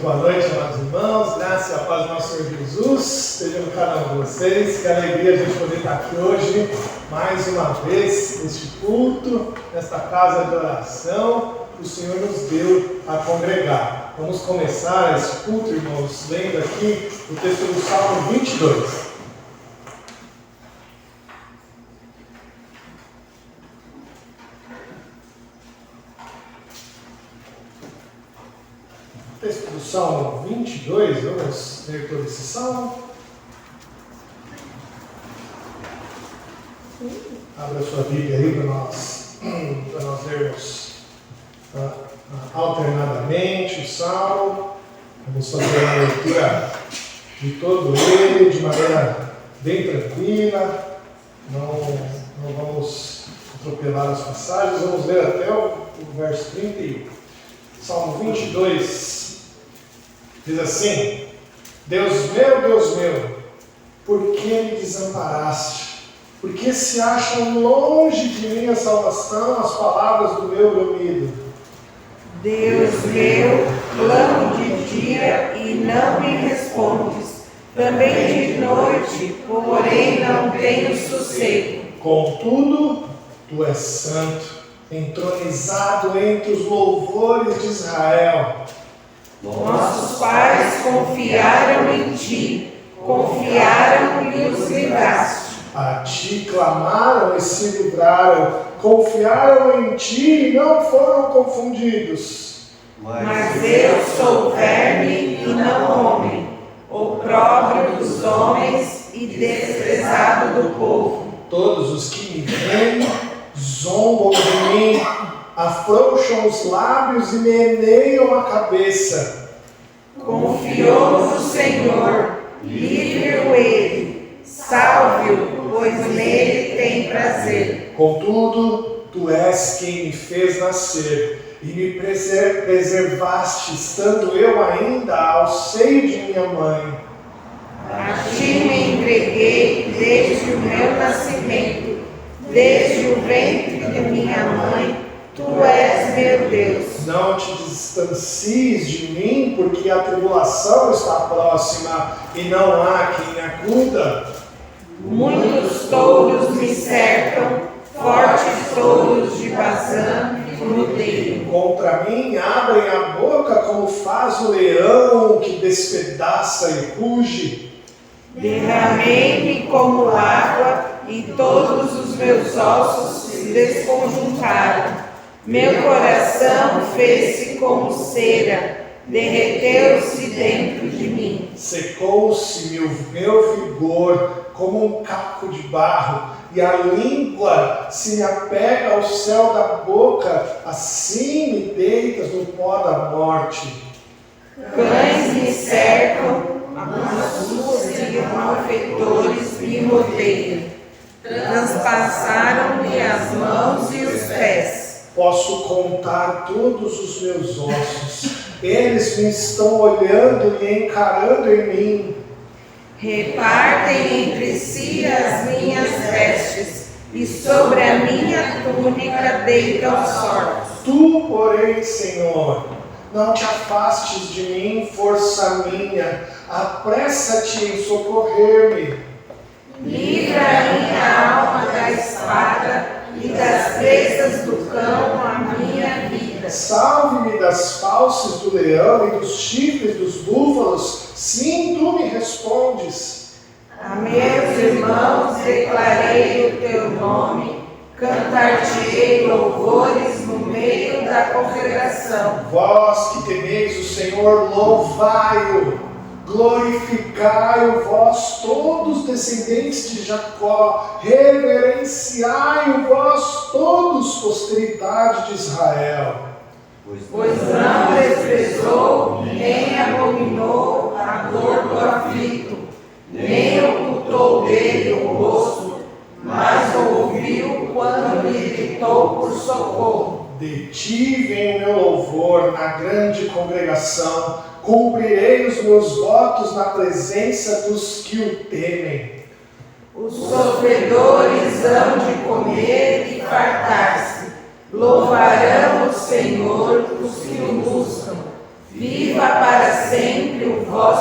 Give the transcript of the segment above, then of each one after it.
boa noite, amados irmãos. Graça e a paz do nosso Senhor Jesus esteja no cada um de vocês. Que alegria a gente poder estar aqui hoje, mais uma vez, neste culto, nesta casa de oração que o Senhor nos deu a congregar. Vamos começar esse culto, irmãos, lendo aqui o texto do Salmo 22. Texto do Salmo 22, vamos ler todo esse salmo. Abra sua Bíblia aí para nós lermos alternadamente o salmo. Vamos fazer a leitura de todo ele de maneira bem tranquila. Não vamos atropelar as passagens, vamos ler até o verso 31. Salmo 22. Diz assim: Deus meu, por que me desamparaste? Por que se acham longe de mim a salvação, as palavras do meu gemido? Deus meu, clamo de dia e não me respondes, também de noite, porém não tenho sossego. Contudo, tu és santo, entronizado entre os louvores de Israel. Nossos pais confiaram em ti, confiaram e os livraste. A ti clamaram e se livraram, confiaram em ti e não foram confundidos. Mas eu sou verme e não homem, opróbrio dos homens e desprezado do povo. Todos os que me veem zombam de mim, afrouxam os lábios e meneiam a cabeça. Confiou no Senhor, livre-o ele, salve-o, pois nele tem prazer. Contudo, tu és quem me fez nascer e me preservaste, estando eu ainda ao seio de minha mãe. A ti me entreguei desde o meu nascimento, desde o ventre de minha mãe. Tu és meu Deus. Não te distancies de mim, porque a tribulação está próxima e não há quem me acuda. Muitos touros me cercam, fortes touros de Bazã me rodeiam. Contra mim abrem a boca como faz o leão que despedaça e ruge. Derramei-me como água e todos os meus ossos se desconjuntaram. Meu coração fez-se como cera, derreteu-se dentro de mim. Secou-se meu vigor como um caco de barro, e a língua se me apega ao céu da boca, assim me deitas no pó da morte. Cães me cercam, abusos e malfeitores me rodeiam. Transpassaram-me as mãos e os pés. Posso contar todos os meus ossos, eles me estão olhando e encarando em mim. Repartem entre si as minhas vestes, e sobre a minha túnica deitam sorte. Tu, porém, Senhor, não te afastes de mim, força minha, apressa-te em socorrer-me. Livra a minha alma da espada e das presas do cão a minha vida. Salve-me das fauces do leão e dos chifres dos búfalos, sim, tu me respondes. A meus irmãos declarei o teu nome, cantar-te-ei louvores no meio da congregação. Vós que temeis o Senhor, louvai-o, glorificai-o vós todos descendentes de Jacó, reverenciai-o vós todos posteridade de Israel. Pois não desprezou, nem abominou a dor do aflito, nem ocultou dele o rosto, mas o ouviu quando lhe gritou por socorro. De ti vem o meu louvor na grande congregação, cumprirei os meus votos na presença dos que o temem. Os sofredores hão de comer e fartar-se, louvarão o Senhor os que o buscam. Viva para sempre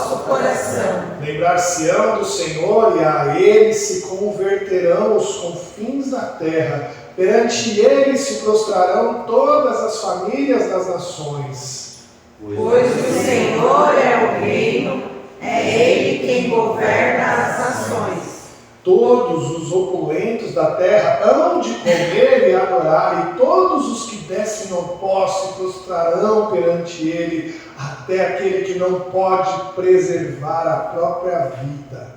vosso coração. Lembrar-se-ão do Senhor, e a Ele se converterão os confins da terra. Perante Ele se prostrarão todas as famílias das nações. Pois o Senhor é o reino, é Ele quem governa as nações. Todos os opulentos da terra hão de comer e adorar, e todos os que descem ao pó se prostrarão perante Ele, até aquele que não pode preservar a própria vida.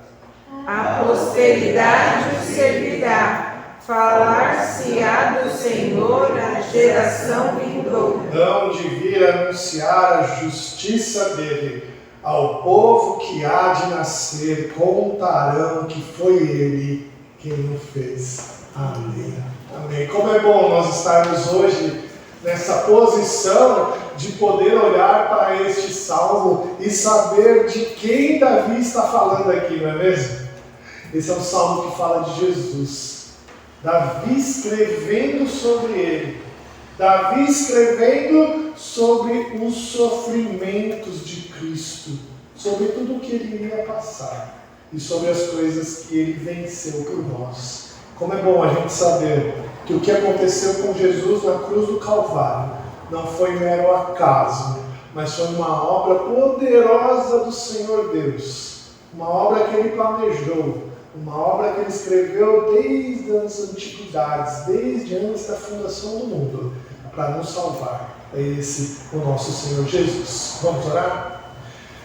A posteridade o servirá, falar-se-á do Senhor a geração vindoura. Hão de vir anunciar a justiça dele. Ao povo que há de nascer, contarão que foi Ele quem o fez. Amém. Amém. Como é bom nós estarmos hoje nessa posição de poder olhar para este salmo e saber de quem Davi está falando aqui, não é mesmo? Esse é um salmo que fala de Jesus. Davi escrevendo sobre Ele. Davi escrevendo sobre os sofrimentos de Cristo, sobre tudo o que Ele iria passar e sobre as coisas que Ele venceu por nós. Como é bom a gente saber que o que aconteceu com Jesus na cruz do Calvário não foi mero acaso, mas foi uma obra poderosa do Senhor Deus, uma obra que Ele planejou, uma obra que Ele escreveu desde as antiguidades, desde antes da fundação do mundo, para nos salvar. É esse o nosso Senhor Jesus. Vamos orar?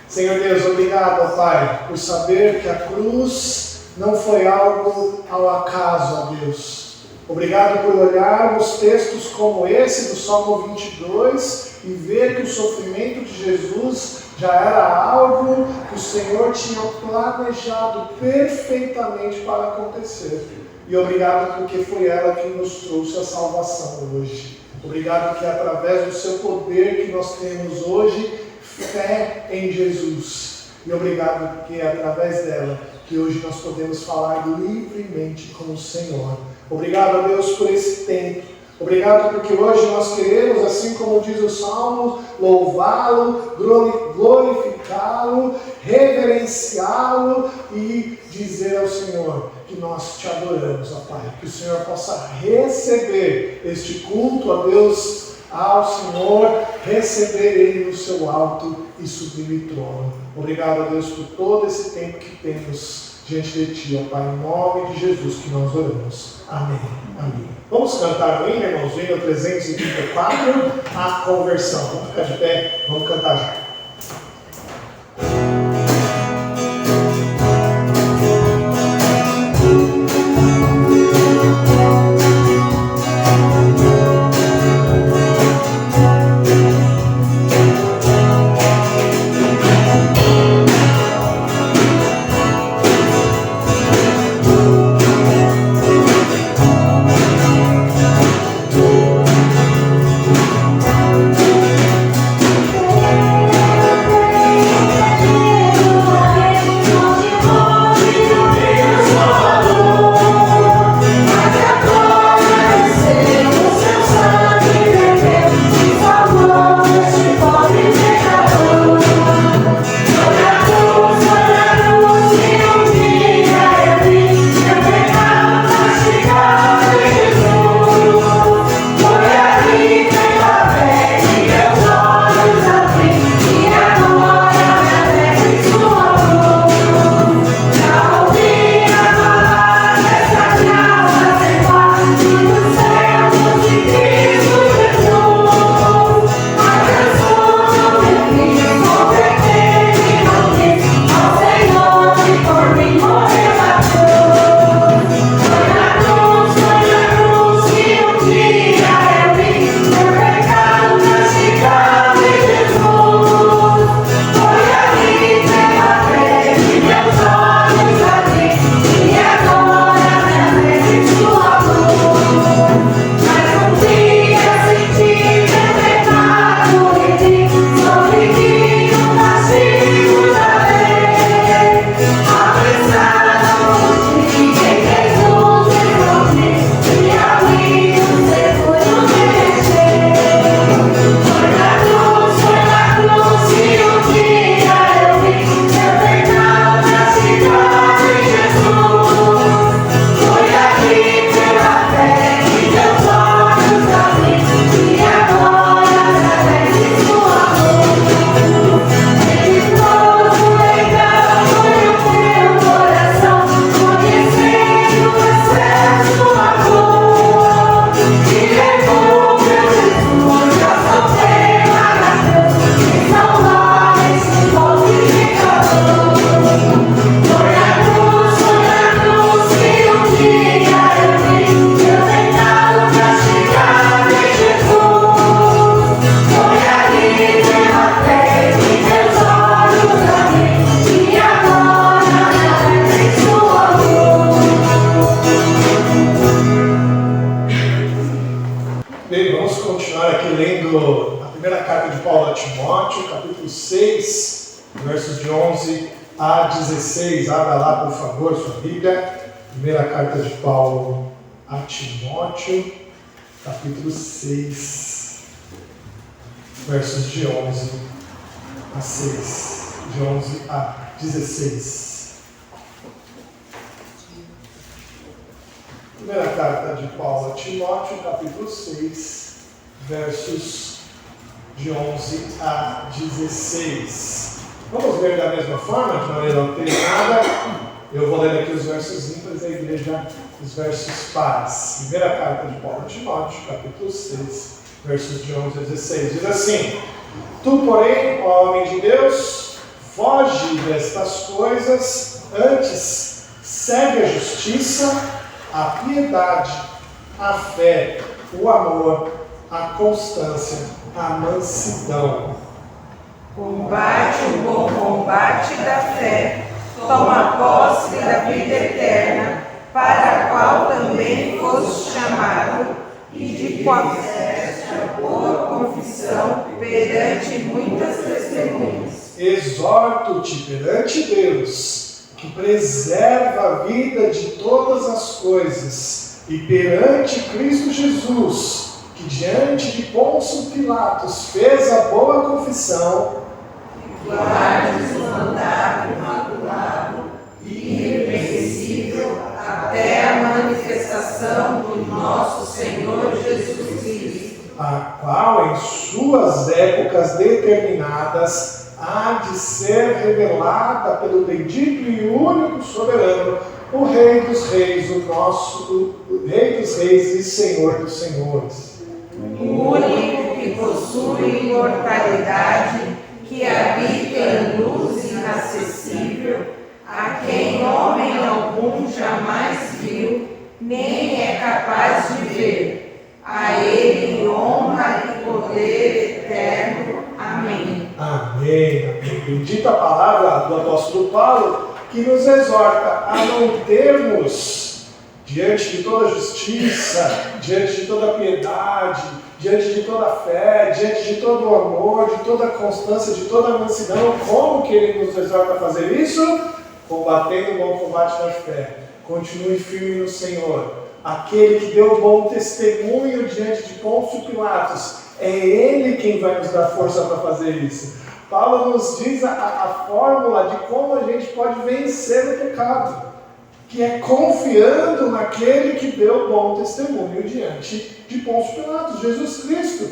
Senhor Deus, obrigado, ó Pai, por saber que a cruz não foi algo ao acaso, ó Deus. Obrigado por olharmos textos como esse do Salmo 22 e ver que o sofrimento de Jesus já era algo que o Senhor tinha planejado perfeitamente para acontecer. E obrigado porque foi ela que nos trouxe a salvação hoje. Obrigado que é através do seu poder que nós temos hoje fé em Jesus. E obrigado porque é através dela que hoje nós podemos falar livremente com o Senhor. Obrigado a Deus por esse tempo. Obrigado porque hoje nós queremos, assim como diz o Salmo, louvá-lo, glorificá-lo, reverenciá-lo e dizer ao Senhor que nós te adoramos, ó Pai. Que o Senhor possa receber este culto a Deus, ao Senhor, receber Ele no seu alto e sublime trono. Obrigado a Deus por todo esse tempo que temos diante de Ti, ó Pai, em nome de Jesus que nós oramos. Amém. Amém. Vamos cantar o hino, irmãos, o hino 334, a conversão. Vamos ficar de pé, vamos cantar já. Timóteo, capítulo 6, versos de 11 a 16. Abra lá, por favor, sua Bíblia. Primeira carta de Paulo a Timóteo, capítulo 6, versos de 11 a 6. De 11 a 16. Primeira carta de Paulo a Timóteo, capítulo 6, versos de 11 a 16. Vamos ler da mesma forma, de maneira alternada. Eu vou ler aqui os versos ímpares, a igreja os versos pares. Primeira carta de Paulo a Timóteo, capítulo 6, versos de 11 a 16. Diz assim: Tu, porém, ó homem de Deus, foge destas coisas, antes segue a justiça, a piedade, a fé, o amor, a constância, a mansidão. Combate o bom combate da fé, toma posse da vida eterna, para a qual também foste chamado, e de qual fizeste a boa confissão perante muitas testemunhas. Exorto-te perante Deus, que preserva a vida de todas as coisas, e perante Cristo Jesus, que diante de Pôncio Pilatos fez a boa confissão, Guardes o mandato imaculado e irrepreensível até a manifestação do nosso Senhor Jesus Cristo, a qual em suas épocas determinadas há de ser revelada pelo bendito e único soberano, o Rei dos Reis, o Rei dos Reis e Senhor dos Senhores. o único que possui imortalidade, que habita em luz inacessível, a quem homem algum jamais viu, nem é capaz de ver. A ele honra e poder eterno. Amém. Amém, amém. Bendita a palavra do apóstolo Paulo, que nos exorta a não termos, diante de toda justiça, diante de toda piedade, diante de toda fé, diante de todo o amor, de toda a constância, de toda a mansidão. Como que ele nos exorta a fazer isso? Combatendo o bom combate da fé. Continue firme no Senhor. Aquele que deu bom testemunho diante de Pôncio Pilatos, é Ele quem vai nos dar força para fazer isso. Paulo nos diz a fórmula de como a gente pode vencer o pecado, que é confiando naquele que deu bom testemunho diante de Pôncio Pilatos, Jesus Cristo,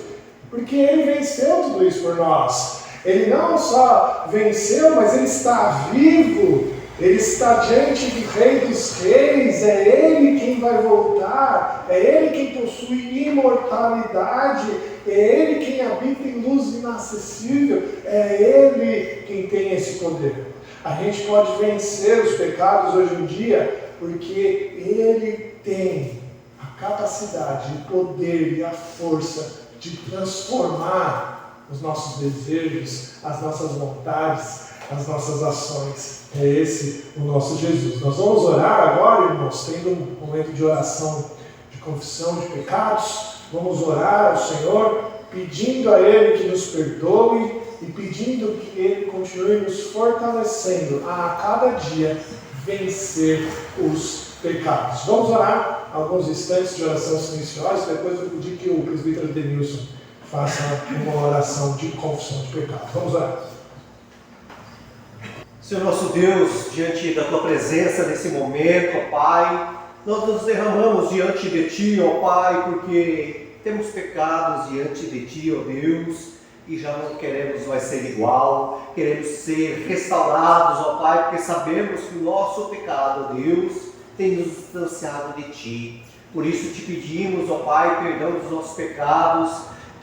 porque Ele venceu tudo isso por nós. Ele não só venceu, mas Ele está vivo. Ele está diante do Rei dos Reis, é Ele quem vai voltar, é Ele quem possui imortalidade, é Ele quem habita em luz inacessível, é Ele quem tem esse poder. A gente pode vencer os pecados hoje em dia porque Ele tem a capacidade, o poder e a força de transformar os nossos desejos, as nossas vontades, as nossas ações. É esse o nosso Jesus. Nós vamos orar agora, irmãos, tendo um momento de oração, de confissão de pecados. Vamos orar ao Senhor, pedindo a Ele que nos perdoe e pedindo que Ele continue nos fortalecendo a cada dia vencer os pecados. Vamos orar alguns instantes de oração silenciosa, depois eu vou pedir que o presbítero Denilson faça uma oração de confissão de pecados. Vamos orar. Senhor nosso Deus, diante da Tua presença nesse momento, ó Pai, nós nos derramamos diante de Ti, ó Pai, porque temos pecados diante de Ti, ó Deus, e já não queremos mais ser igual, queremos ser restaurados, ó Pai, porque sabemos que o nosso pecado, ó Deus, tem nos distanciado de Ti. Por isso te pedimos, ó Pai, perdão dos nossos pecados,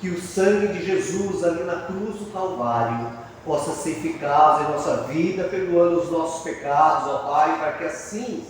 que o sangue de Jesus ali na cruz do Calvário possa ser eficaz em nossa vida, perdoando os nossos pecados, ó Pai, para que assim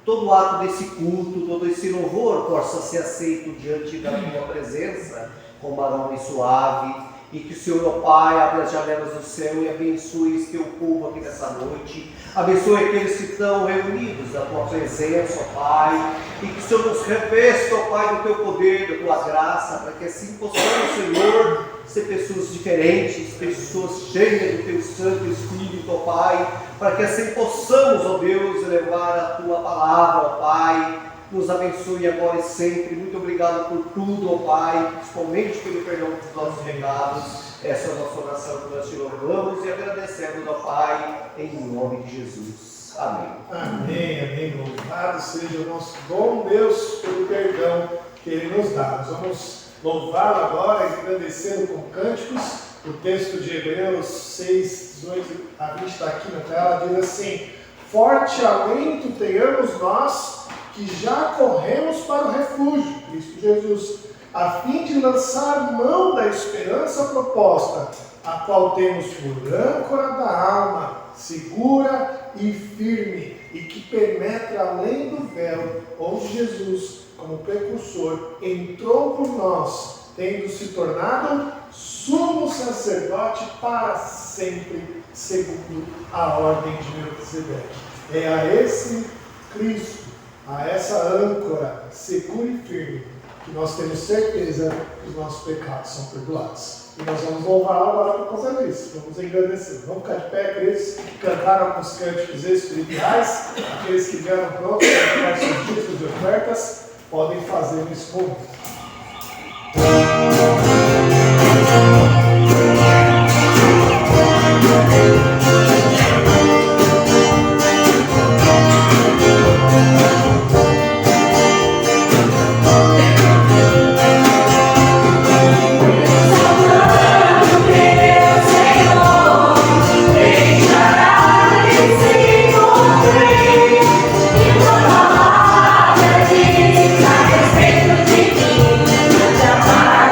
todo ato desse culto, todo esse louvor possa ser aceito diante da Tua presença com aroma suave, e que o Senhor, ó Pai, abra as janelas do céu e abençoe esse Teu povo aqui nessa noite, abençoe aqueles que estão reunidos na Tua presença, ó Pai, e que o Senhor nos revesta, ó Pai, do Teu poder, da Tua graça, para que assim possamos, Senhor, ser pessoas diferentes, pessoas cheias do Teu Santo Espírito, ó Pai, para que assim possamos, ó Deus, levar a Tua palavra, ó Pai. Nos abençoe agora e sempre. Muito obrigado por tudo, ó Pai, principalmente pelo perdão dos nossos pecados. Essa é a nossa oração que nós te louvamos e agradecemos, ó Pai, em nome de Jesus. Amém. Amém, amém. Louvado seja o nosso bom Deus pelo perdão que Ele nos dá. Nós vamos louvá-lo agora, agradecendo com cânticos. O texto de Hebreus 6, 18 a 20 está aqui na tela, diz assim: forte alento tenhamos nós, que já corremos para o refúgio, Cristo Jesus, a fim de lançar mão da esperança proposta, a qual temos por âncora da alma, segura e firme, e que penetra além do véu, onde Jesus, como precursor, entrou por nós, tendo se tornado sumo sacerdote para sempre, segundo a ordem de Melquisedeque. É a esse Cristo, a essa âncora segura e firme, que nós temos certeza que os nossos pecados são perdoados. E nós vamos louvar agora por causa disso. Vamos agradecer. Vamos ficar de pé, aqueles que cantaram alguns cânticos espirituais, aqueles que vieram prontos para pegar seus dízimos de ofertas, podem fazer nesse momento. Amar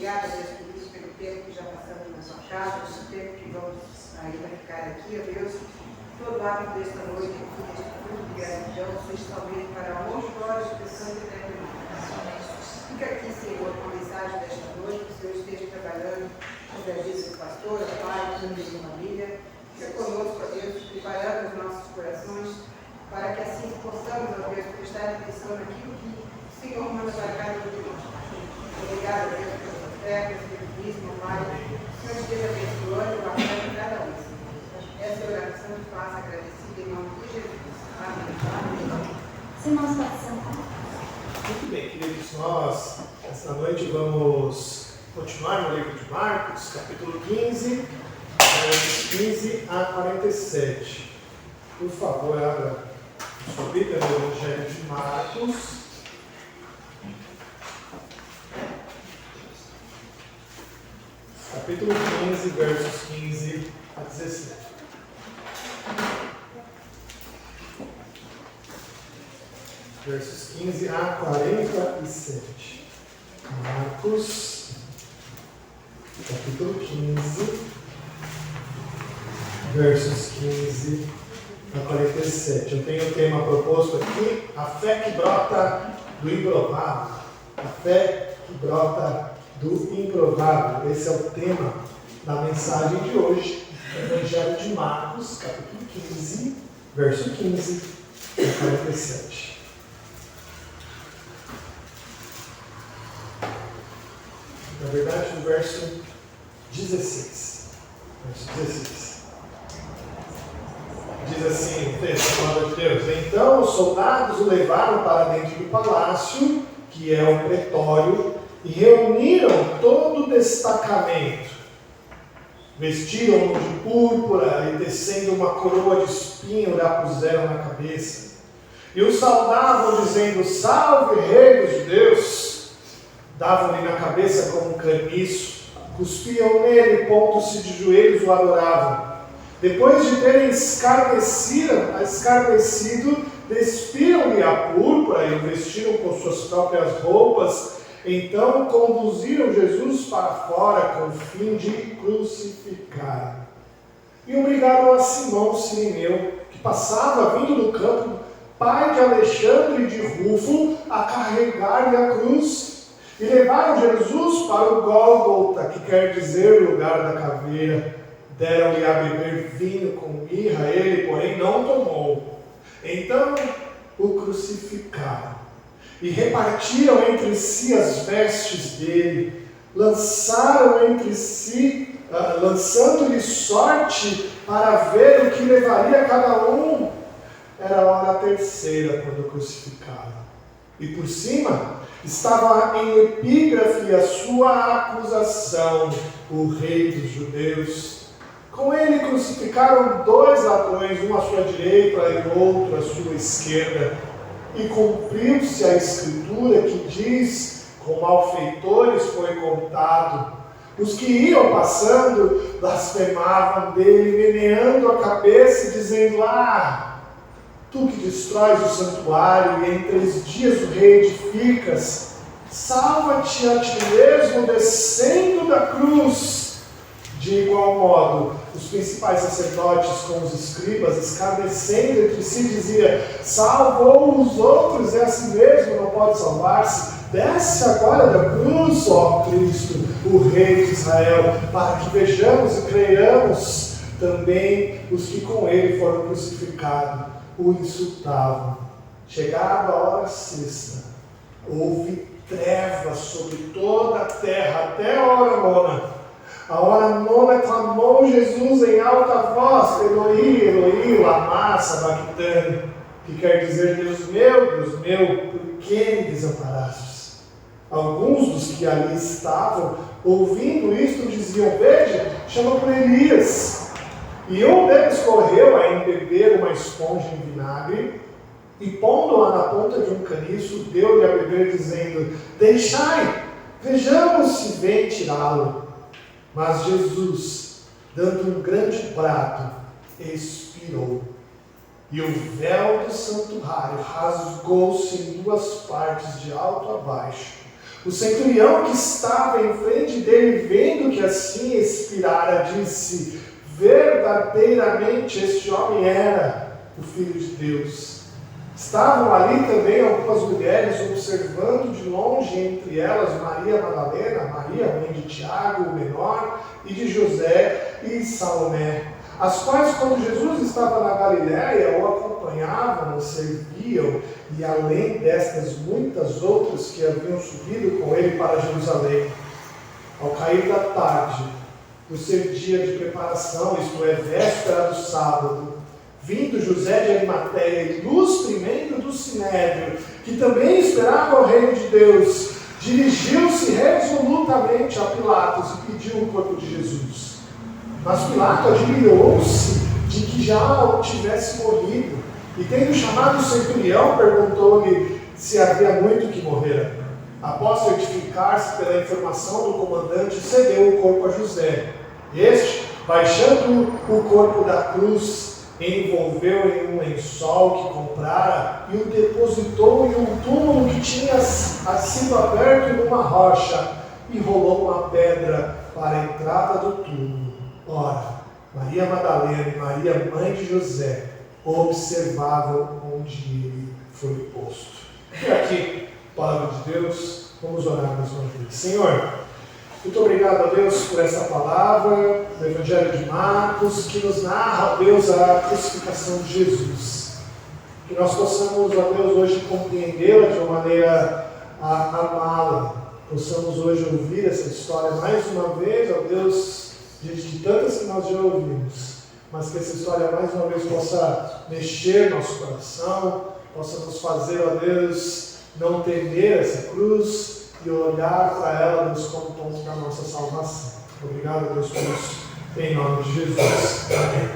Obrigada, Deus, por isso, pelo tempo que já passamos na sua casa, pelo tempo que vamos ainda ficar aqui, ó Deus. Todo hábito desta noite, aqui, deste culto de gratidão, seja talvez para a honra e glória do Santo Eterno. Fica aqui, Senhor, com a mensagem desta noite, que o Senhor esteja trabalhando sobre a vida do pastor, a pai, sobre a família. Fica conosco, ó Deus, preparando os nossos corações, para que assim possamos, ó Deus, prestar atenção naquilo que o Senhor manda para cada um de nós. Obrigada, Deus, pelas ofertas, pelo dízimo, Pai. O Senhor esteja abençoando o afeto de cada um, Senhor. Essa oração que faça agradecida em nome de Jesus. Amém. Se nós passamos Muito bem, queridos, nós esta noite vamos continuar no livro de Marcos, capítulo 15, versos 15 a 47. Por favor, abra sua Bíblia no Evangelho de Marcos. Capítulo 15, versos 15 a 17. Versos 15 a 47. Marcos, capítulo 15, versos 15 a 47. Eu tenho o tema proposto aqui: a fé que brota do improvável. A fé que brota do improvável. Esse é o tema da mensagem de hoje, Evangelho de Marcos, capítulo 15, verso 15 a 47. Na verdade, no verso 16. Verso 16. Diz assim o texto da palavra de Deus: então os soldados o levaram para dentro do palácio, que é o pretório, e reuniram todo o destacamento. Vestiram-no de púrpura e, tecendo uma coroa de espinho, lhe a puseram na cabeça. E o saudavam, dizendo: salve, rei dos judeus! Davam-lhe na cabeça como um caniço, cuspiam nele, pondo-se de joelhos, o adoravam. Depois de terem escarnecido, despiram-lhe a púrpura e o vestiram com suas próprias roupas. Então conduziram Jesus para fora com o fim de crucificar. E obrigaram a Simão Cirineu, que passava vindo do campo, pai de Alexandre e de Rufo, a carregar-lhe a cruz. E levaram Jesus para o Gólgota, que quer dizer lugar da caveira. Deram-lhe a beber vinho com mirra, ele, porém, não tomou. Então o crucificaram e repartiram entre si as vestes dele, lançaram entre si, lançando-lhe sorte para ver o que levaria cada um. Era a hora terceira quando o crucificaram. E por cima estava em epígrafe a sua acusação: o rei dos judeus. Com ele crucificaram 2 ladrões, um à sua direita e outro à sua esquerda. E cumpriu-se a escritura que diz: com malfeitores foi contado. Os que iam passando blasfemavam dele, meneando a cabeça e dizendo: tu que destróis o santuário e em 3 dias o reedificas, salva-te a ti mesmo descendo da cruz. De igual modo, os principais sacerdotes com os escribas, escarnecendo entre si, diziam: salvou os outros e a si mesmo não pode salvar-se. Desce agora da cruz, ó Cristo, o Rei de Israel, para que vejamos e creiamos. Também os que com ele foram crucificados o insultavam. Chegada a hora sexta, houve trevas sobre toda a terra até a hora nona. A hora nona clamou Jesus em alta voz: Eloi, Eloi, lama sabachthani, que quer dizer: Deus meu, por que me desamparastes? Alguns dos que ali estavam, ouvindo isto, diziam: veja, chama por Elias. E um deles correu a embeber uma esponja em vinagre, e pondo-a na ponta de um caniço, deu-lhe a beber, dizendo: deixai, vejamos se vem tirá-lo. Mas Jesus, dando um grande brado, expirou. E o véu do santuário rasgou-se em 2 partes, de alto a baixo. O centurião que estava em frente dele, vendo que assim expirara, disse: verdadeiramente este homem era o Filho de Deus. Estavam ali também algumas mulheres observando de longe, entre elas Maria Madalena, Maria, mãe de Tiago, o menor, e de José e Salomé, as quais, quando Jesus estava na Galiléia, o acompanhavam, o serviam, e além destas muitas outras que haviam subido com ele para Jerusalém. Ao cair da tarde, por ser dia de preparação, isto é, véspera do sábado, vindo José de Arimateia, ilustre membro do Sinédrio, que também esperava o reino de Deus, dirigiu-se resolutamente a Pilatos e pediu o corpo de Jesus. Mas Pilatos admirou-se de que já tivesse morrido, e tendo chamado o centurião, perguntou-lhe se havia muito que morrera. Após certificar-se pela informação do comandante, cedeu o corpo a José. Este, baixando o corpo da cruz, envolveu em um lençol que comprara e o depositou em um túmulo que tinha sido aberto numa rocha, e rolou uma pedra para a entrada do túmulo. Ora, Maria Madalena e Maria, mãe de José, observavam onde ele foi posto. E aqui, palavra de Deus, vamos orar mais uma vez. Senhor, muito obrigado a Deus por essa palavra do Evangelho de Marcos, que nos narra, ó Deus, a crucificação de Jesus. Que nós possamos, ó Deus, hoje compreendê-la de uma maneira a amá-la. Possamos hoje ouvir essa história mais uma vez, ó Deus, diante de tantas que nós já ouvimos, mas que essa história mais uma vez possa mexer nosso coração, possa nos fazer, ó Deus, não temer essa cruz e olhar para ela, Deus, como ponto da nossa salvação. Obrigado, Deus, por isso, em nome de Jesus. Amém.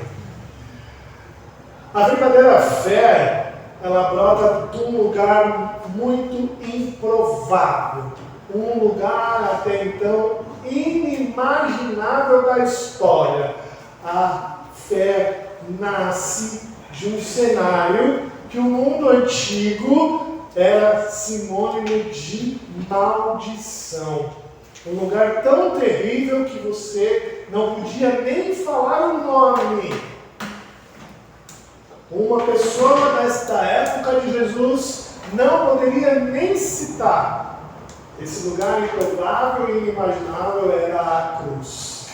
A verdadeira fé, ela brota de um lugar muito improvável, um lugar até então inimaginável da história. A fé nasce de um cenário que o mundo antigo era sinônimo de maldição. Um lugar tão terrível que você não podia nem falar o nome. Uma pessoa desta época de Jesus não poderia nem citar. Esse lugar improvável e inimaginável era a cruz.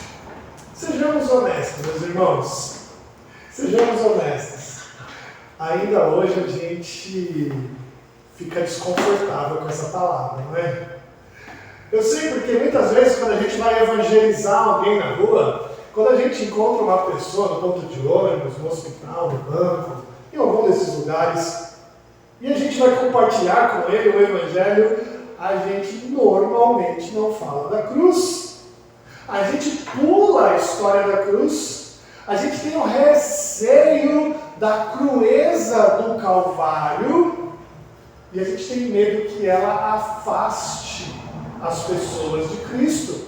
Sejamos honestos, meus irmãos. Sejamos honestos. Ainda hoje a gente fica desconfortável com essa palavra, não é? Eu sei porque muitas vezes quando a gente vai evangelizar alguém na rua, quando a gente encontra uma pessoa no ponto de ônibus, no hospital, no banco, em algum desses lugares, e a gente vai compartilhar com ele o evangelho, a gente normalmente não fala da cruz. A gente pula a história da cruz. A gente tem um receio da crueza do Calvário e a gente tem medo que ela afaste as pessoas de Cristo.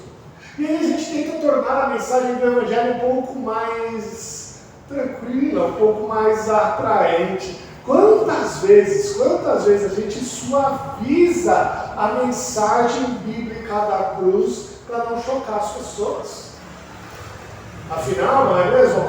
E aí a gente tenta tornar a mensagem do Evangelho um pouco mais tranquila, um pouco mais atraente. Quantas vezes a gente suaviza a mensagem bíblica da cruz para não chocar as pessoas? Afinal, não é mesmo?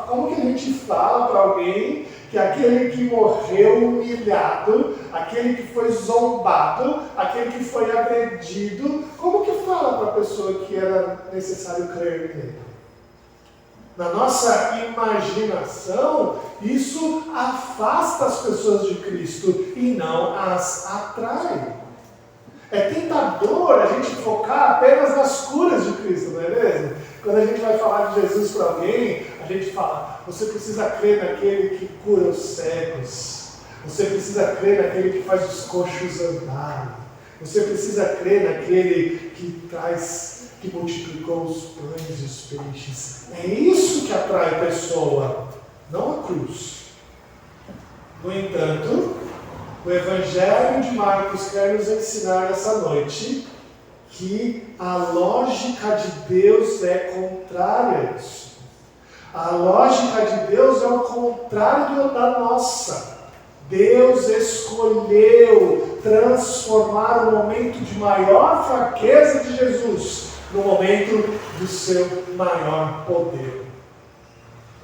Como que a gente fala para alguém que aquele que morreu humilhado, aquele que foi zombado, aquele que foi agredido, como que fala para a pessoa que era necessário crer nele? Na nossa imaginação, isso afasta as pessoas de Cristo e não as atrai. É tentador a gente focar apenas nas curas de Cristo, não é mesmo? Quando a gente vai falar de Jesus para alguém, a gente fala, você precisa crer naquele que cura os cegos. Você precisa crer naquele que faz os coxos andarem. Você precisa crer naquele que multiplicou os pães e os peixes. É isso que atrai a pessoa, não a cruz. No entanto, o Evangelho de Marcos quer nos ensinar essa noite que a lógica de Deus é contrária a isso. A lógica de Deus é o contrário da nossa. Deus escolheu transformar o momento de maior fraqueza de Jesus no momento do seu maior poder.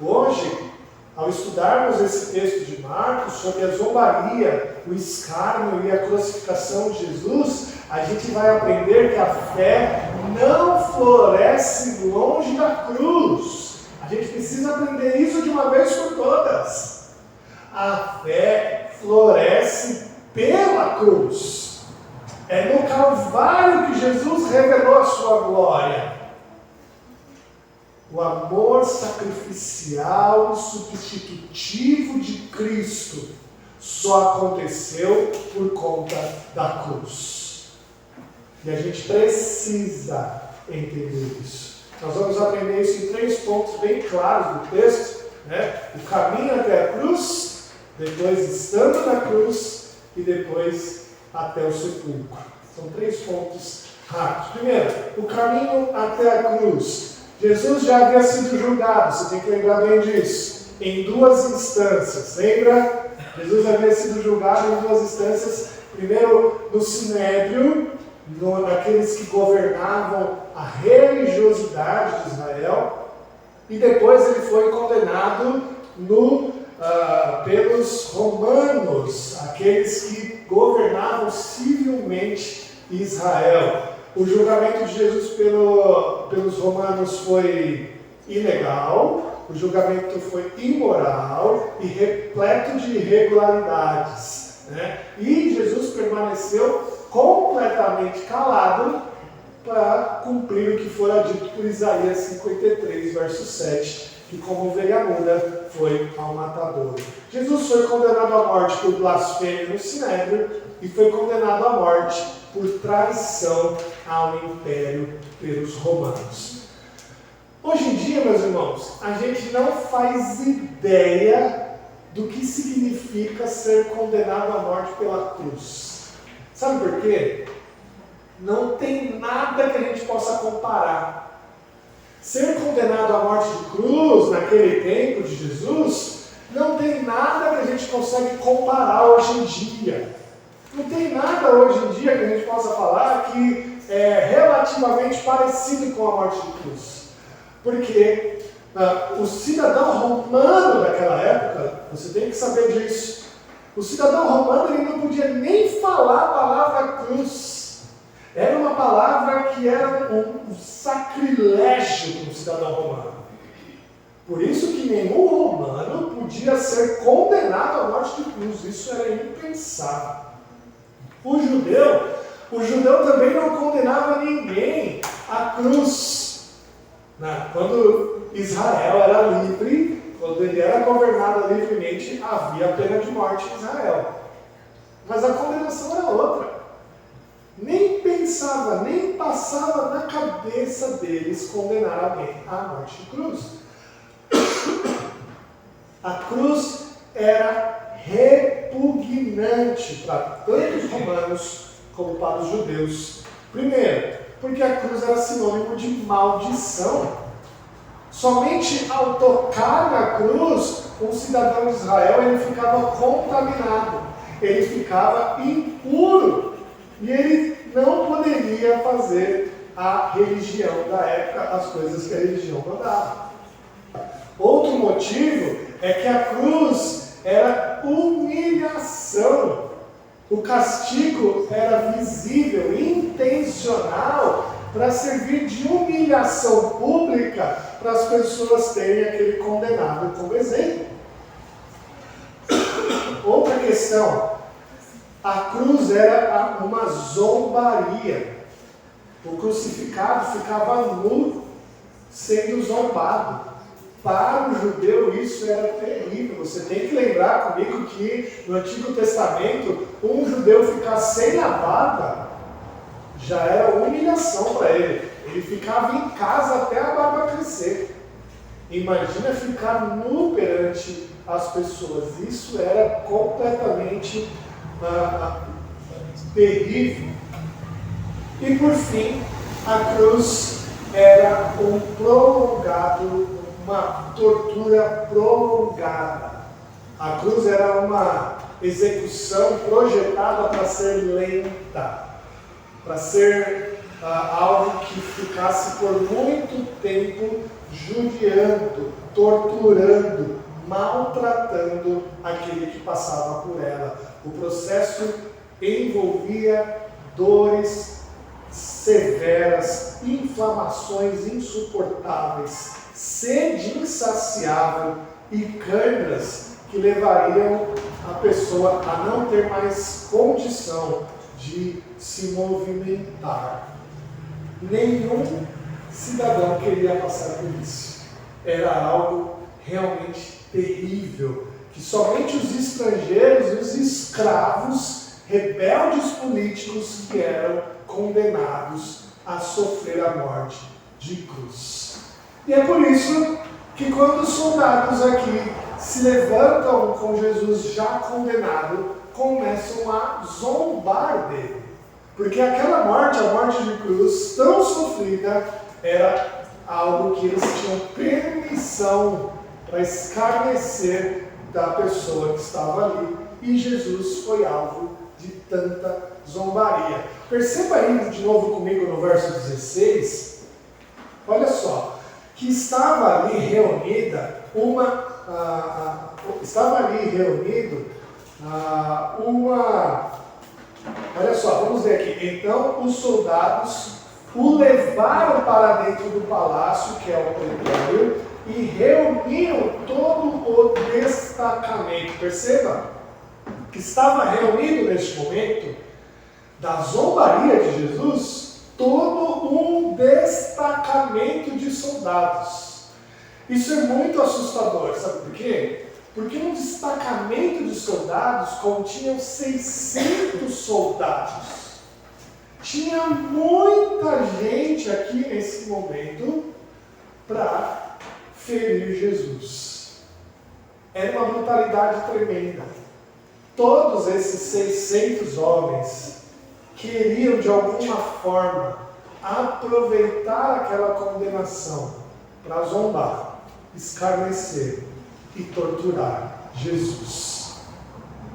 Hoje, ao estudarmos esse texto de Marcos sobre a zombaria, o escárnio e a crucificação de Jesus, a gente vai aprender que a fé não floresce longe da cruz. A gente precisa aprender isso de uma vez por todas. A fé floresce pela cruz. É no Calvário que Jesus revelou a sua glória. O amor sacrificial e substitutivo de Cristo só aconteceu por conta da cruz. E a gente precisa entender isso. Nós vamos aprender isso em 3 pontos bem claros do texto, né? O caminho até a cruz, depois estando na cruz e depois até o sepulcro. São 3 pontos rápidos. Primeiro, o caminho até a cruz. Jesus já havia sido julgado, você tem que lembrar bem disso, em 2 instâncias. Lembra? Jesus havia sido julgado em 2 instâncias. Primeiro no Sinédrio, naqueles que governavam a religiosidade de Israel, e depois ele foi condenado pelos romanos, aqueles que governavam civilmente Israel. O julgamento de Jesus pelos romanos foi ilegal, o julgamento foi imoral e repleto de irregularidades, né? E Jesus permaneceu completamente calado para cumprir o que fora dito por Isaías 53, verso 7, que como ovelha muda foi ao matadouro. Jesus foi condenado à morte por blasfêmia no Sinédrio e foi condenado à morte por traição ao império pelos romanos. Hoje em dia, meus irmãos, a gente não faz ideia do que significa ser condenado à morte pela cruz. Sabe por quê? Não tem nada que a gente possa comparar. Ser condenado à morte de cruz, naquele tempo de Jesus, não tem nada que a gente consegue comparar hoje em dia. Não tem nada hoje em dia que a gente possa falar que é relativamente parecido com a morte de cruz. Porque o cidadão romano daquela época, você tem que saber disso, o cidadão romano ele não podia nem falar a palavra cruz. Era uma palavra que era um sacrilégio para o cidadão romano. Por isso que nenhum romano podia ser condenado à morte de cruz. Isso era impensável. O judeu também não condenava ninguém à cruz. Quando Israel era livre, quando ele era governado livremente, havia a pena de morte em Israel. Mas a condenação era outra. Nem pensava, nem passava na cabeça deles condenar alguém à morte de cruz. A cruz era repugnante para tanto os romanos como para os judeus. Primeiro, porque a cruz era sinônimo de maldição. Somente ao tocar na cruz, um cidadão de Israel ele ficava contaminado, ele ficava impuro. E ele não poderia fazer a religião da época, as coisas que a religião mandava. Outro motivo é que a cruz era humilhação. O castigo era visível, intencional, para servir de humilhação pública para as pessoas terem aquele condenado como exemplo. Outra questão. A cruz era uma zombaria. O crucificado ficava nu, sendo zombado. Para o judeu isso era terrível. Você tem que lembrar comigo que no Antigo Testamento, um judeu ficar sem a barba já era humilhação para ele. Ele ficava em casa até a barba crescer. Imagina ficar nu perante as pessoas. Isso era completamente terrível. E por fim, a cruz era uma tortura prolongada. A cruz era uma execução projetada para ser lenta, para ser algo que ficasse por muito tempo judiando, torturando, maltratando aquele que passava por ela. O processo envolvia dores severas, inflamações insuportáveis, sede insaciável e câimbras que levariam a pessoa a não ter mais condição de se movimentar. Nenhum cidadão queria passar por isso. Era algo realmente terrível que somente os estrangeiros e os escravos, rebeldes políticos, que eram condenados a sofrer a morte de cruz. E é por isso que quando os soldados aqui se levantam com Jesus já condenado, começam a zombar dele. Porque aquela morte, a morte de cruz, tão sofrida, era algo que eles tinham permissão para escarnecer da pessoa que estava ali. E Jesus foi alvo de tanta zombaria. Perceba aí de novo comigo no verso 16, olha só, que estava ali reunida olha só, vamos ver aqui. Então os soldados o levaram para dentro do palácio, que é o pretório, e reuniram todo o destacamento. Perceba que estava reunido neste momento da zombaria de Jesus todo um destacamento de soldados. Isso é muito assustador, sabe por quê? Porque um destacamento de soldados continha 600 soldados. Tinha muita gente aqui nesse momento para ferir Jesus. Era uma brutalidade tremenda. Todos esses 600 homens queriam de alguma forma aproveitar aquela condenação para zombar, escarnecer e torturar Jesus.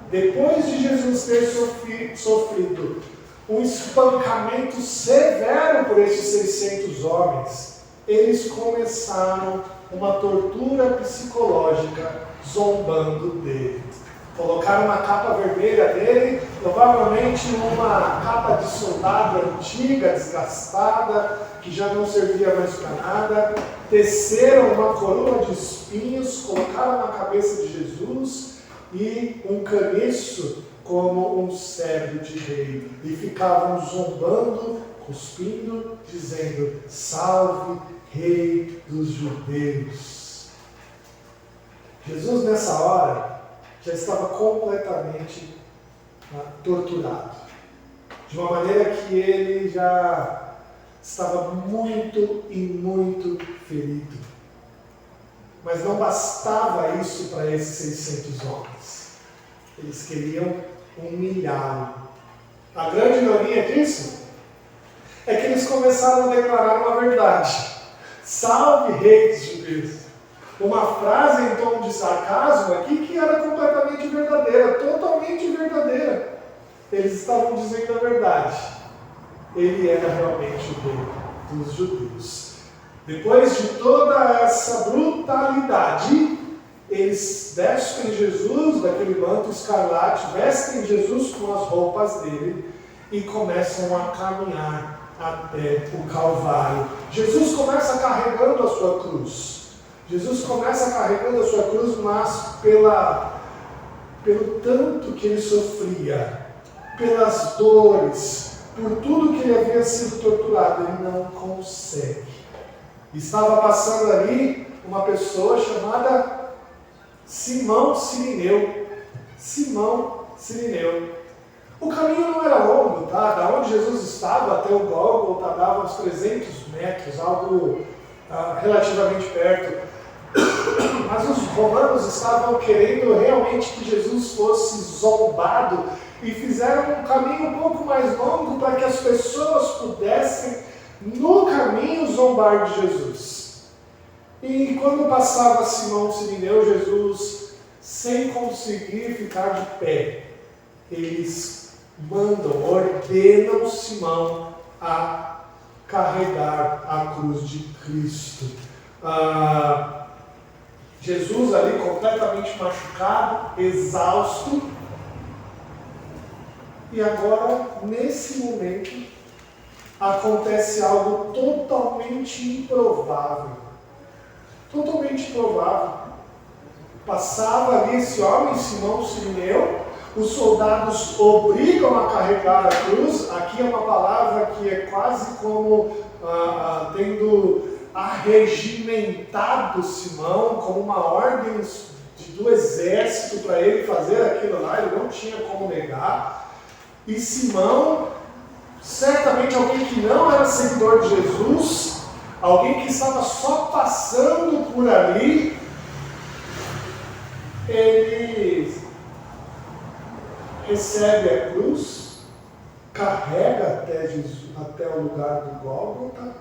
Depois de Jesus ter sofrido um espancamento severo por esses 600 homens, eles começaram uma tortura psicológica zombando dele. Colocaram uma capa vermelha dele, provavelmente uma capa de soldado antiga, desgastada, que já não servia mais para nada. Teceram uma coroa de espinhos, colocaram na cabeça de Jesus e um caniço como um cetro de rei. E ficavam zombando, cuspindo, dizendo: salve, rei dos judeus. Jesus, nessa hora, já estava completamente torturado, de uma maneira que ele já estava muito e muito ferido. Mas não bastava isso para esses 600 homens. Eles queriam humilhá-lo. A grande ironia disso é que eles começaram a declarar uma verdade: salve, rei dos judeus. Uma frase em tom de sarcasmo aqui que era completamente verdadeira, totalmente verdadeira. Eles estavam dizendo a verdade. Ele era realmente o rei dos judeus. Depois de toda essa brutalidade, eles vestem Jesus daquele manto escarlate, vestem Jesus com as roupas dele e começam a caminhar até o Calvário. Jesus começa carregando a sua cruz. Jesus começa carregando a sua cruz, mas pelo tanto que ele sofria, pelas dores, por tudo que ele havia sido torturado, ele não consegue. Estava passando ali uma pessoa chamada Simão Cirineu. Simão Cirineu. O caminho não era longo, tá? Da onde Jesus estava até o Gólgota dava uns 300 metros, algo relativamente perto. Mas os romanos estavam querendo realmente que Jesus fosse zombado e fizeram um caminho um pouco mais longo para que as pessoas pudessem, no caminho, zombar de Jesus. E quando passava Simão Cirineu, Jesus, sem conseguir ficar de pé, eles ordenam Simão a carregar a cruz de Cristo. Jesus ali completamente machucado, exausto. E agora, nesse momento, acontece algo totalmente improvável. Totalmente improvável. Passava ali esse homem, Simão Cirineu, os soldados obrigam a carregar a cruz. Aqui é uma palavra que é quase como tendo arregimentado Simão, como uma ordem do exército para ele fazer aquilo lá, ele não tinha como negar. E Simão, certamente alguém que não era seguidor de Jesus, alguém que estava só passando por ali, ele recebe a cruz, carrega até o lugar do Gólgota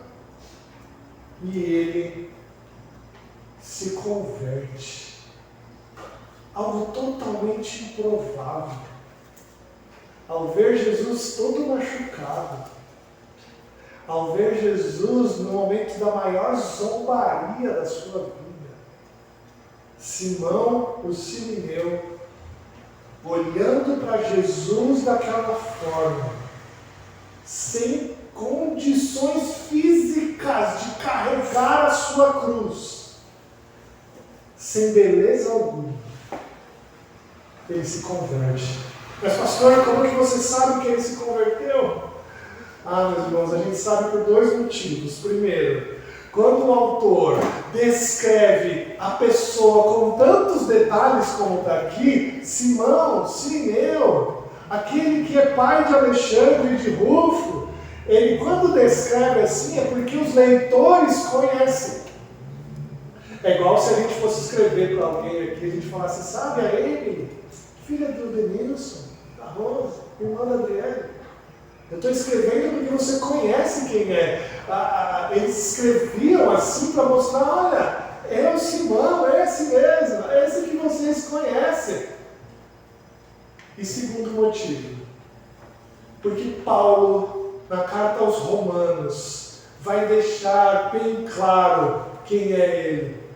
e ele se converte. Algo totalmente improvável. Ao ver Jesus todo machucado, ao ver Jesus no momento da maior zombaria da sua vida, Simão, o sirineu, olhando para Jesus daquela forma, sem condições físicas de carregar a sua cruz, sem beleza alguma, ele se converte. Mas pastor, como que você sabe que ele se converteu? Meus irmãos, a gente sabe por dois motivos. Primeiro, quando o autor descreve a pessoa com tantos detalhes como está aqui, Simão, Sirineu, aquele que é pai de Alexandre e de Rufo, ele quando descreve assim é porque os leitores conhecem. É igual se a gente fosse escrever para alguém aqui, a gente falasse, sabe a Emily, filha do Denilson, da Rosa, irmã da Adriane. Eu estou escrevendo porque você conhece quem é. Eles escreviam assim para mostrar, olha, é o Simão, é esse mesmo, é esse que vocês conhecem. E segundo motivo, porque Paulo, na carta aos Romanos, vai deixar bem claro quem é ele.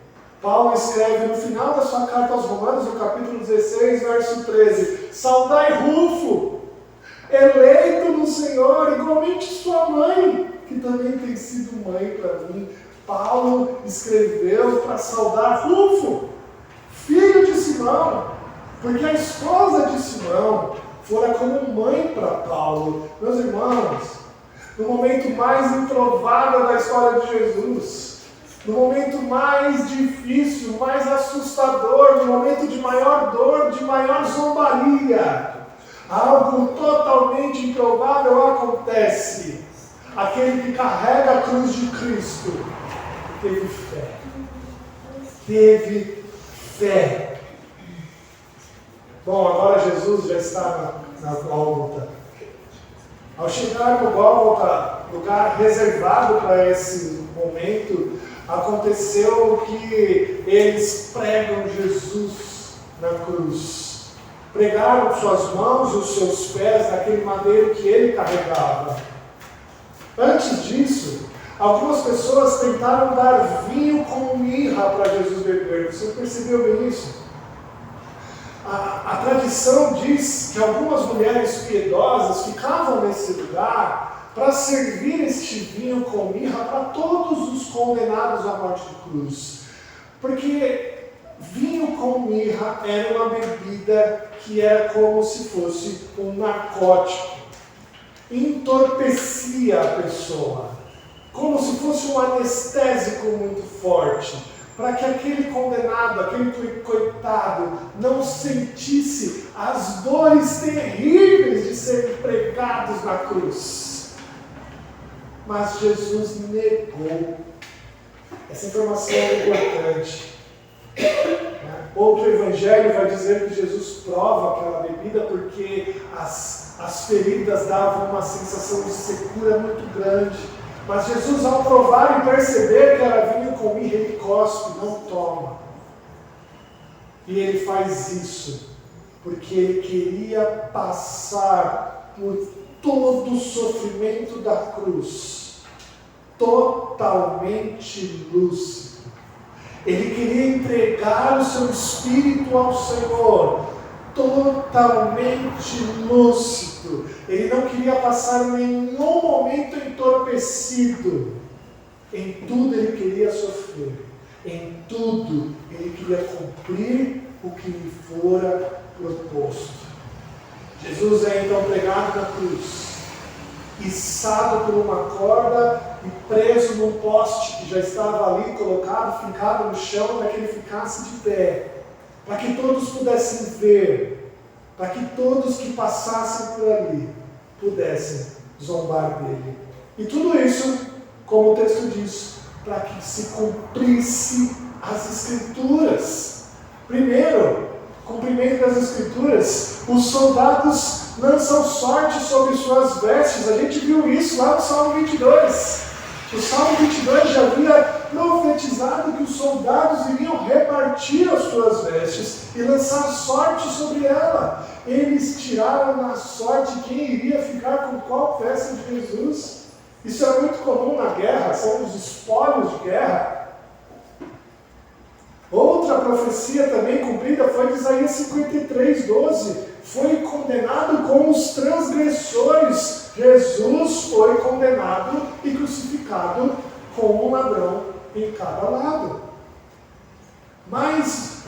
Paulo escreve no final da sua carta aos Romanos, no capítulo 16, verso 13, saudai Rufo, eleito no Senhor, igualmente sua mãe, que também tem sido mãe para mim. Paulo escreveu para saudar Rufo, filho de Simão, porque a esposa de Simão fora como mãe para Paulo. Meus irmãos, no momento mais improvável da história de Jesus, no momento mais difícil, mais assustador, no momento de maior dor, de maior zombaria, algo totalmente improvável acontece. Aquele que carrega a cruz de Cristo teve fé. Teve fé. Bom, agora Jesus já está na Gólgota. Ao chegar no Gólgota, lugar reservado para esse momento, aconteceu que eles pregam Jesus na cruz. Pregaram suas mãos e os seus pés naquele madeiro que ele carregava. Antes disso, algumas pessoas tentaram dar vinho com mirra para Jesus beber. Você percebeu bem isso? A tradição diz que algumas mulheres piedosas ficavam nesse lugar para servir este vinho com mirra para todos os condenados à morte de cruz. Porque vinho com mirra era uma bebida que era como se fosse um narcótico. Entorpecia a pessoa, como se fosse um anestésico muito forte, para que aquele condenado, aquele coitado, não sentisse as dores terríveis de serem pregados na cruz. Mas Jesus negou. Essa informação é importante. Outro evangelho vai dizer que Jesus prova aquela bebida porque as feridas davam uma sensação de secura muito grande. Mas Jesus, ao provar e perceber que era vinho com mirra, ele cospe, não toma. E ele faz isso porque ele queria passar por todo o sofrimento da cruz, totalmente lúcido. Ele queria entregar o seu espírito ao Senhor, totalmente lúcido. Ele não queria passar nenhum momento entorpecido. Em tudo ele queria sofrer. Em tudo ele queria cumprir o que lhe fora proposto. Jesus é então pregado na cruz, içado por uma corda e preso num poste que já estava ali colocado, fincado no chão, para que ele ficasse de pé, para que todos pudessem ver, para que todos que passassem por ali pudessem zombar dele. E tudo isso, como o texto diz, para que se cumprisse as Escrituras. Primeiro, cumprimento das Escrituras, os soldados lançam sorte sobre suas vestes. A gente viu isso lá no Salmo 22. O Salmo 22 já havia profetizado que os soldados iriam repartir as suas vestes e lançar sorte sobre ela. Eles tiraram na sorte quem iria ficar com qual peça de Jesus. Isso é muito comum na guerra, são os espólios de guerra. Outra profecia também cumprida foi de Isaías 53:12. Foi condenado com os transgressores. Jesus foi condenado e crucificado com um ladrão em cada lado. Mas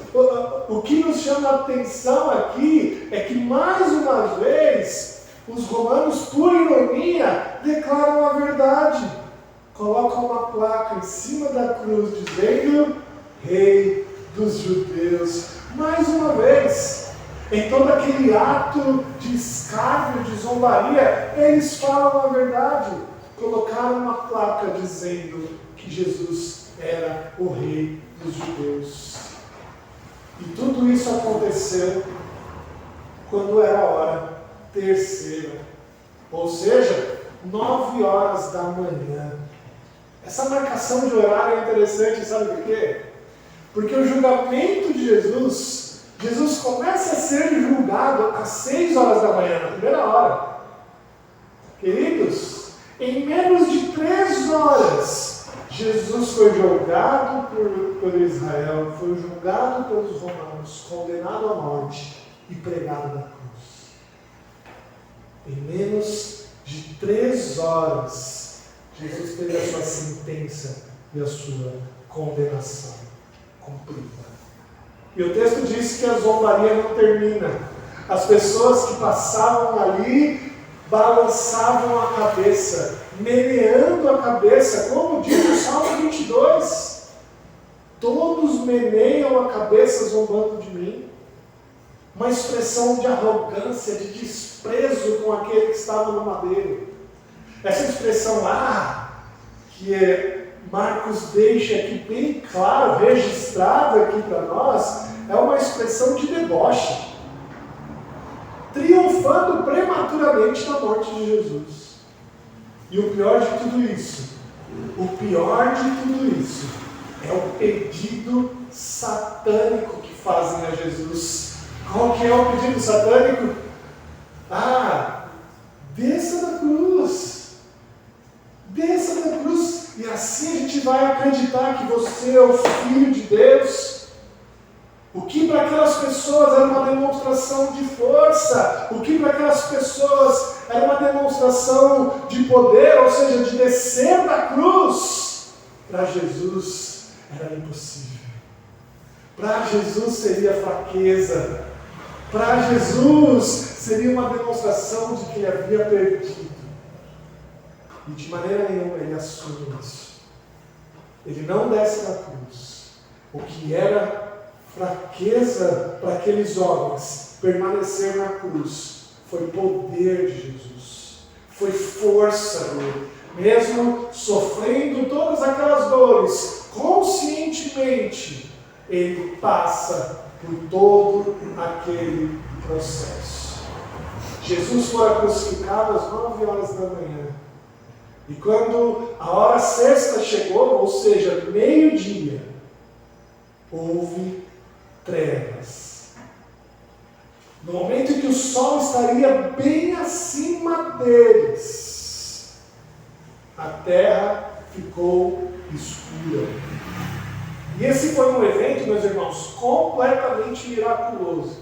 o que nos chama a atenção aqui é que, mais uma vez, os romanos, por ironia, declaram a verdade. Colocam uma placa em cima da cruz dizendo: Rei dos Judeus. Mais uma vez, em todo aquele ato de escárnio, de zombaria, eles falam a verdade. Colocaram uma placa dizendo que Jesus era o Rei dos Judeus. E tudo isso aconteceu quando era a hora terceira, ou seja, 9 horas da manhã. Essa marcação de horário é interessante, sabe por quê? Porque o julgamento de Jesus começa a ser julgado às 6 horas da manhã, na primeira hora. Queridos, em menos de 3 horas, Jesus foi julgado por Israel, foi julgado pelos romanos, condenado à morte e pregado na cruz. Em menos de 3 horas, Jesus teve a sua sentença e a sua condenação cumprida. E o texto diz que a zombaria não termina. As pessoas que passavam ali balançavam a cabeça, meneando a cabeça, como diz o Salmo 22. Todos meneiam a cabeça zombando de mim. Uma expressão de arrogância, de desprezo com aquele que estava no madeiro. Essa expressão que Marcos deixa aqui bem claro, registrado aqui para nós, é uma expressão de deboche, triunfando prematuramente na morte de Jesus. E o pior de tudo isso é o pedido satânico que fazem a Jesus. Qual que é o pedido satânico? Desça da cruz. Desça da cruz. E assim a gente vai acreditar que você é o Filho de Deus. O que para aquelas pessoas era uma demonstração de força, o que para aquelas pessoas era uma demonstração de poder, ou seja, de descer da cruz, para Jesus era impossível. Para Jesus seria fraqueza. Para Jesus seria uma demonstração de que ele havia perdido. E de maneira nenhuma ele assume isso. Ele não desce da cruz. O que era fraqueza para aqueles homens permanecer na cruz foi poder de Jesus. Foi força dele. Mesmo sofrendo todas aquelas dores, conscientemente, ele passa por todo aquele processo. Jesus foi crucificado às 9 horas da manhã. E quando a hora sexta chegou, ou seja, meio-dia, houve trevas. No momento em que o sol estaria bem acima deles, a terra ficou escura. E esse foi um evento, meus irmãos, completamente miraculoso,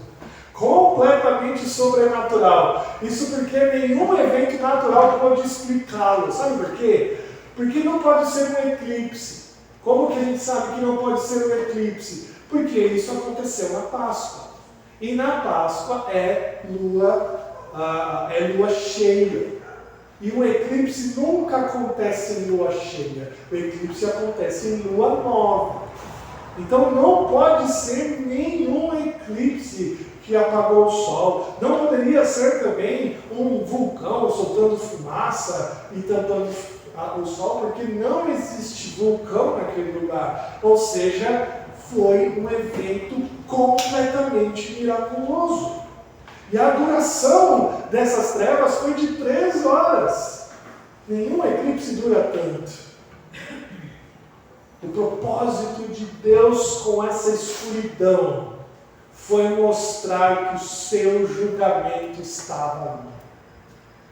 completamente sobrenatural. Isso porque nenhum evento natural pode explicá-lo. Sabe por quê? Porque não pode ser um eclipse. Como que a gente sabe que não pode ser um eclipse? Porque isso aconteceu na Páscoa. E na Páscoa é lua cheia. E um eclipse nunca acontece em lua cheia. O eclipse acontece em lua nova. Então não pode ser nenhum eclipse que apagou o sol. Não poderia ser também um vulcão soltando fumaça e tampando o sol, porque não existe vulcão naquele lugar. Ou seja, foi um evento completamente miraculoso. E a duração dessas trevas foi de 3 horas. Nenhum eclipse dura tanto. O propósito de Deus com essa escuridão foi mostrar que o seu julgamento estava ali.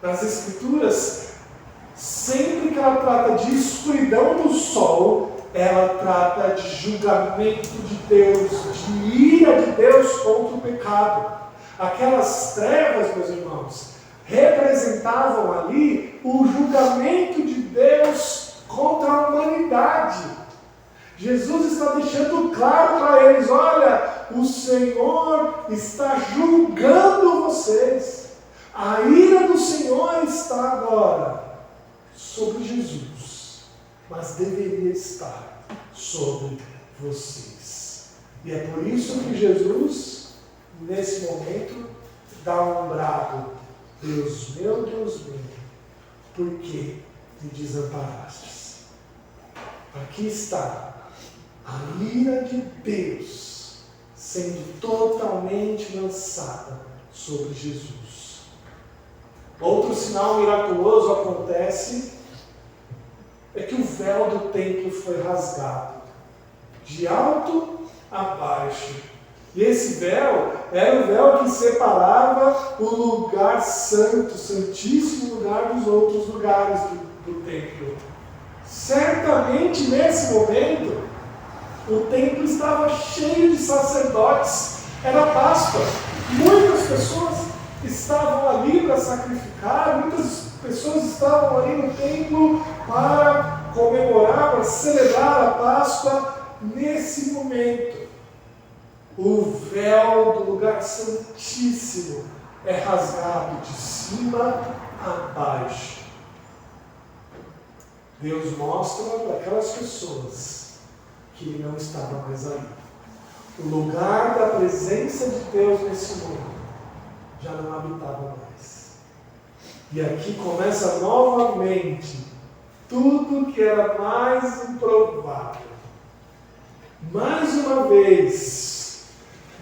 Nas Escrituras, sempre que ela trata de escuridão do sol, ela trata de julgamento de Deus, de ira de Deus contra o pecado. Aquelas trevas, meus irmãos, representavam ali o julgamento de Deus contra a humanidade. Jesus está deixando claro para eles: olha, o Senhor está julgando vocês. A ira do Senhor está agora sobre Jesus, mas deveria estar sobre vocês. E é por isso que Jesus, nesse momento, dá um brado: Deus meu, por que me desamparastes? Aqui está a ira de Deus sendo totalmente lançada sobre Jesus. Outro sinal miraculoso acontece é que o véu do templo foi rasgado, de alto a baixo. E esse véu era o véu que separava o lugar santo, santíssimo lugar, dos outros lugares do templo. Certamente nesse momento, o templo estava cheio de sacerdotes. Era Páscoa. Muitas pessoas estavam ali para sacrificar, muitas pessoas estavam ali no templo para comemorar, para celebrar a Páscoa. Nesse momento, o véu do lugar santíssimo é rasgado de cima a baixo. Deus mostra para aquelas pessoas que ele não estava mais ali. O lugar da presença de Deus nesse mundo já não habitava mais. E aqui começa novamente tudo que era mais improvável. Mais uma vez,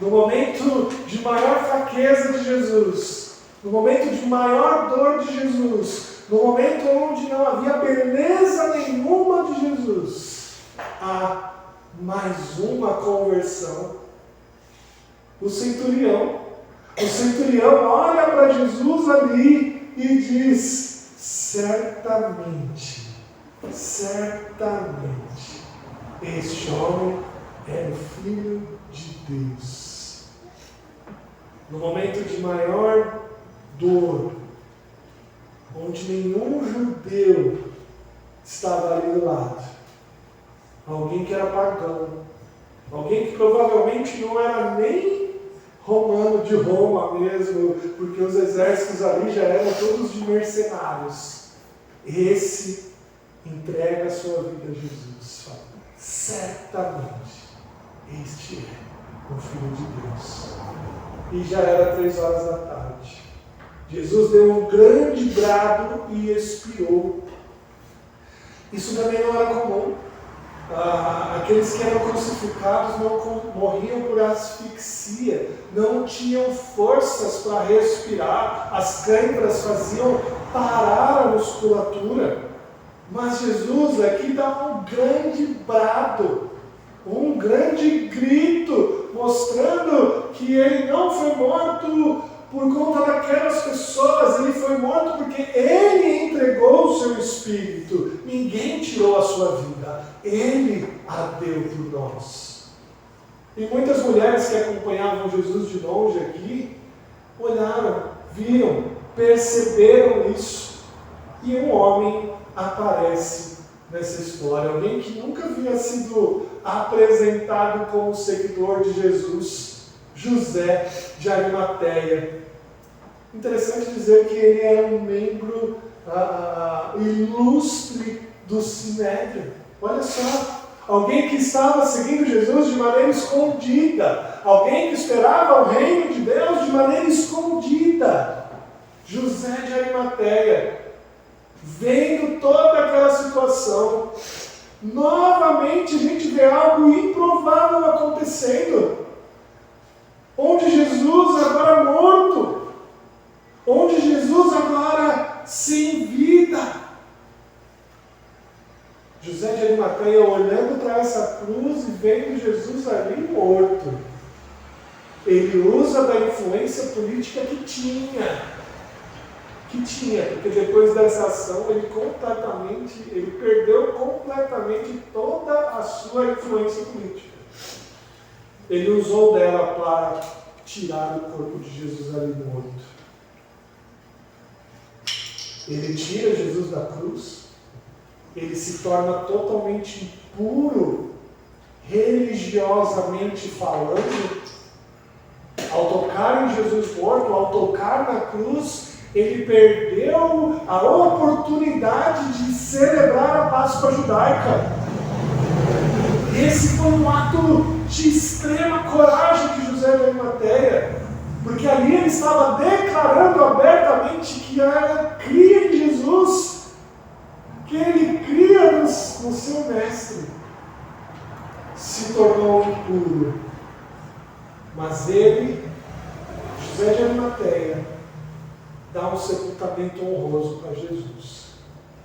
no momento de maior fraqueza de Jesus, no momento de maior dor de Jesus, no momento onde não havia beleza nenhuma de Jesus, há mais uma conversão. O centurião olha para Jesus ali e diz: certamente, este homem é o Filho de Deus. No momento de maior dor, onde nenhum judeu estava ali do lado, alguém que era pagão, alguém que provavelmente não era nem romano de Roma mesmo, porque os exércitos ali já eram todos de mercenários. Esse entrega a sua vida a Jesus. Fala: certamente, este é o Filho de Deus. E já era 3 horas da tarde. Jesus deu um grande brado e expirou. Isso também não era comum. Aqueles que eram crucificados não morriam por asfixia, não tinham forças para respirar, as câimbras faziam parar a musculatura. Mas Jesus aqui dá um grande brado, um grande grito, mostrando que ele não foi morto por conta daquelas pessoas, ele foi morto porque ele entregou o seu espírito. Ninguém tirou a sua vida, ele a deu por nós. E muitas mulheres que acompanhavam Jesus de longe aqui, olharam, viram, perceberam isso. E um homem aparece nessa história, alguém que nunca havia sido apresentado como seguidor de Jesus, José de Arimateia. Interessante dizer que ele era um membro ilustre do Sinédrio. Olha só, alguém que estava seguindo Jesus de maneira escondida, alguém que esperava o reino de Deus de maneira escondida. José de Arimateia, vendo toda aquela situação, novamente a gente vê algo improvável acontecendo, onde Jesus agora morto, onde Jesus agora sem vida. José de Arimateia olhando para essa cruz e vendo Jesus ali morto, ele usa da influência política que tinha, porque depois dessa ação ele perdeu completamente toda a sua influência política. Ele usou dela para tirar o corpo de Jesus ali morto. Ele tira Jesus da cruz, ele se torna totalmente impuro, religiosamente falando. Ao tocar em Jesus morto, ao tocar na cruz, ele perdeu a oportunidade de celebrar a Páscoa judaica. Esse foi um ato de extrema coragem de José de Arimateia, porque ali ele estava declarando abertamente que era cria em Jesus, que ele cria no seu mestre. Se tornou impuro. Mas ele, José de Arimateia, dá um sepultamento honroso para Jesus.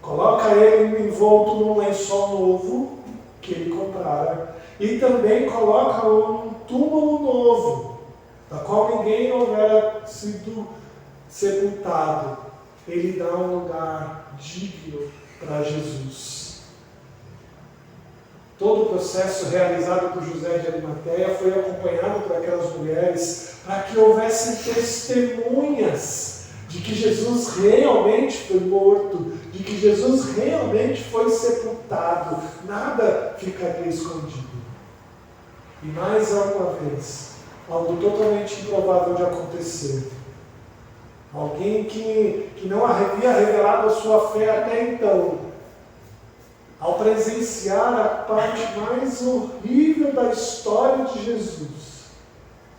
Coloca ele envolto num lençol novo que ele comprara e também coloca-o num túmulo novo, da qual ninguém houvera sido sepultado. Ele dá um lugar digno para Jesus. Todo o processo realizado por José de Arimateia foi acompanhado por aquelas mulheres para que houvessem testemunhas de que Jesus realmente foi morto, de que Jesus realmente foi sepultado. Nada ficaria escondido. E mais uma vez, algo totalmente improvável de acontecer. Alguém que não havia revelado a sua fé até então, ao presenciar a parte mais horrível da história de Jesus,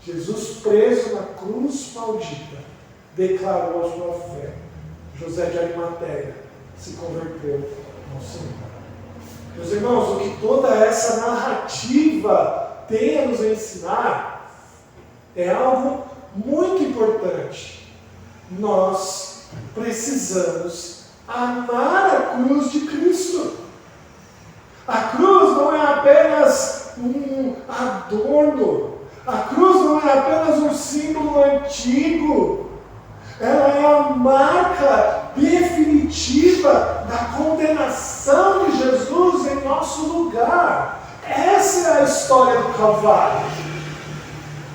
Jesus preso na cruz maldita, declarou a sua fé. José de Arimateia se converteu ao Senhor. Meus irmãos, o que toda essa narrativa tem a nos ensinar é algo muito importante. Nós precisamos amar a cruz de Cristo. A cruz não é apenas um adorno. A cruz não é apenas um símbolo antigo. Ela é a marca definitiva da condenação de Jesus em nosso lugar. Essa é a história do Calvário.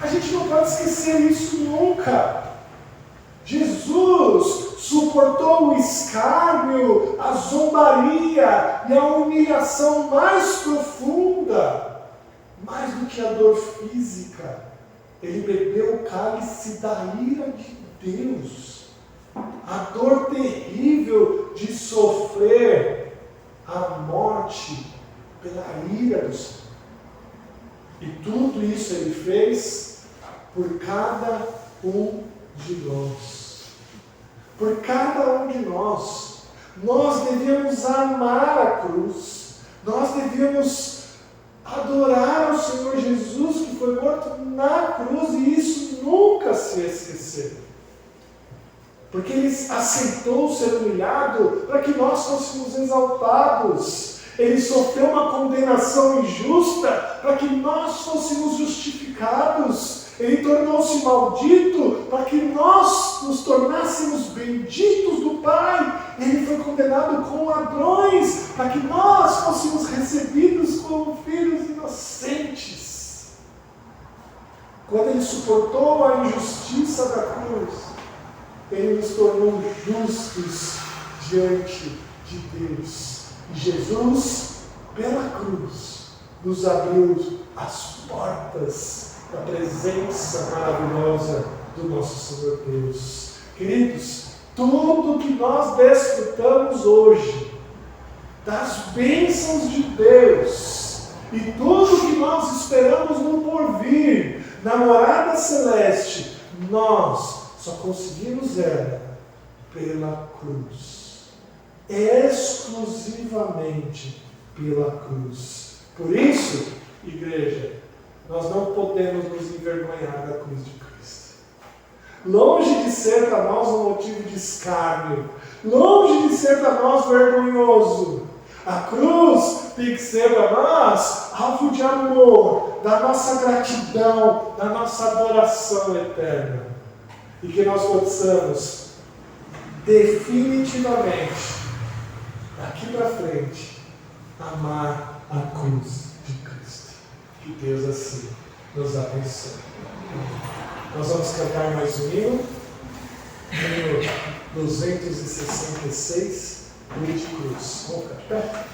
A gente não pode esquecer isso nunca. Jesus suportou o escárnio, a zombaria e a humilhação mais profunda, mais do que a dor física. Ele bebeu o cálice da ira de Deus, a dor terrível de sofrer a morte pela ira do Senhor. E tudo isso ele fez por cada um de nós. Por cada um de nós. Nós devíamos amar a cruz. Nós devíamos adorar o Senhor Jesus que foi morto na cruz, e isso nunca se esquecer. Porque Ele aceitou ser humilhado para que nós fôssemos exaltados. Ele sofreu uma condenação injusta para que nós fôssemos justificados. Ele tornou-se maldito para que nós nos tornássemos benditos do Pai. Ele foi condenado com ladrões para que nós fôssemos recebidos como filhos inocentes. Quando Ele suportou a injustiça da cruz, Ele nos tornou justos diante de Deus. E Jesus, pela cruz, nos abriu as portas da presença maravilhosa do nosso Senhor Deus. Queridos, tudo que nós desfrutamos hoje, das bênçãos de Deus, E tudo que nós esperamos no porvir, na morada celeste, nós só conseguimos ela pela cruz. Exclusivamente pela cruz. Por isso, igreja, nós não podemos nos envergonhar da cruz de Cristo. Longe de ser para nós um motivo de escárnio, longe de ser para nós vergonhoso, a cruz tem que ser para nós alvo de amor, da nossa gratidão, da nossa adoração eterna. E que nós possamos definitivamente, daqui para frente, amar a cruz de Cristo. Que Deus assim nos abençoe. Nós vamos cantar mais um hino, hino 266, Cruz de Cruz. Vamos cantar?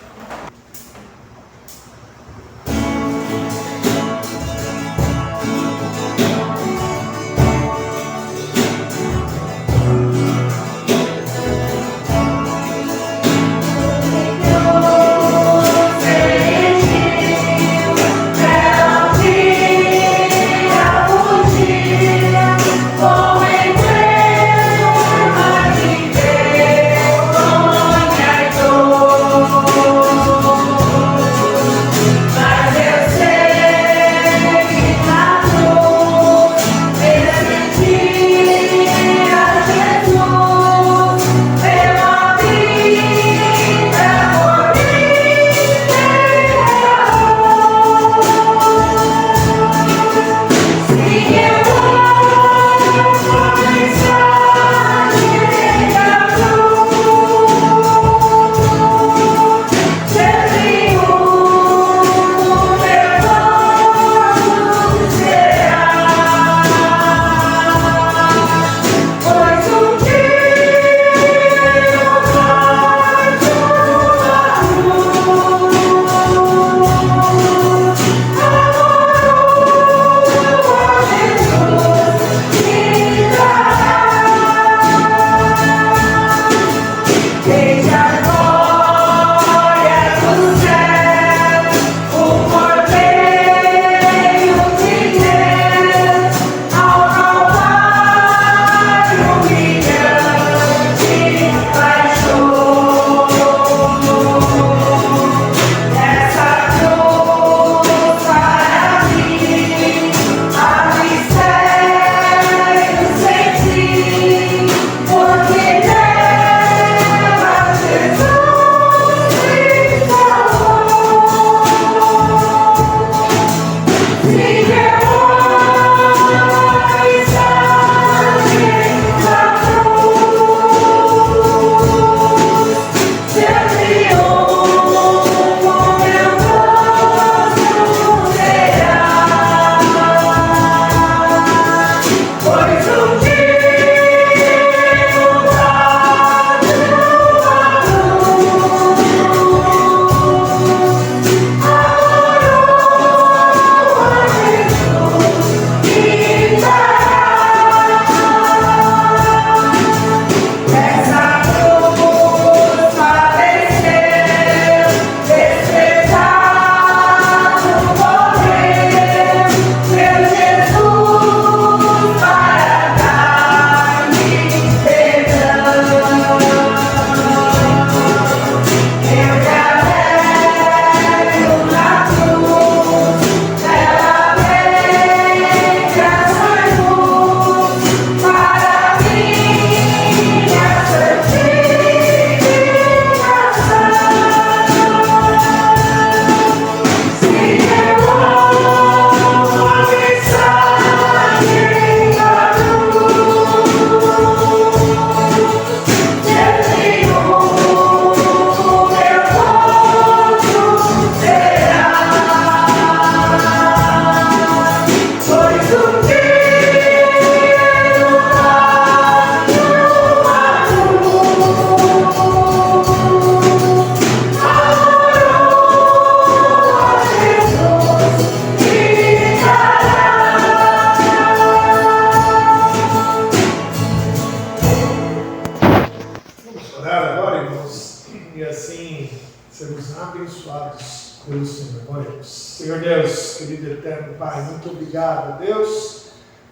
sermos abençoados pelo Senhor. Oremos. Senhor Deus, querido eterno Pai, muito obrigado, Deus,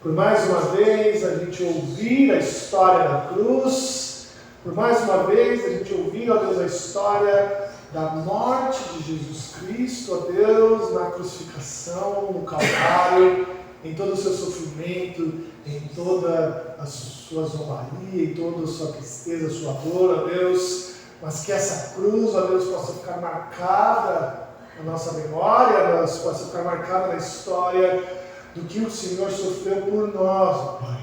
por mais uma vez a gente ouvir a história da cruz, por mais uma vez a gente ouvir, ó Deus, a história da morte de Jesus Cristo, ó Deus, na crucificação, no Calvário, em todo o seu sofrimento, em toda a sua zombaria, em toda a sua tristeza, a sua dor, ó Deus, mas que essa cruz, ó Deus, possa ficar marcada na nossa memória, possa ficar marcada na história do que o Senhor sofreu por nós, ó Pai.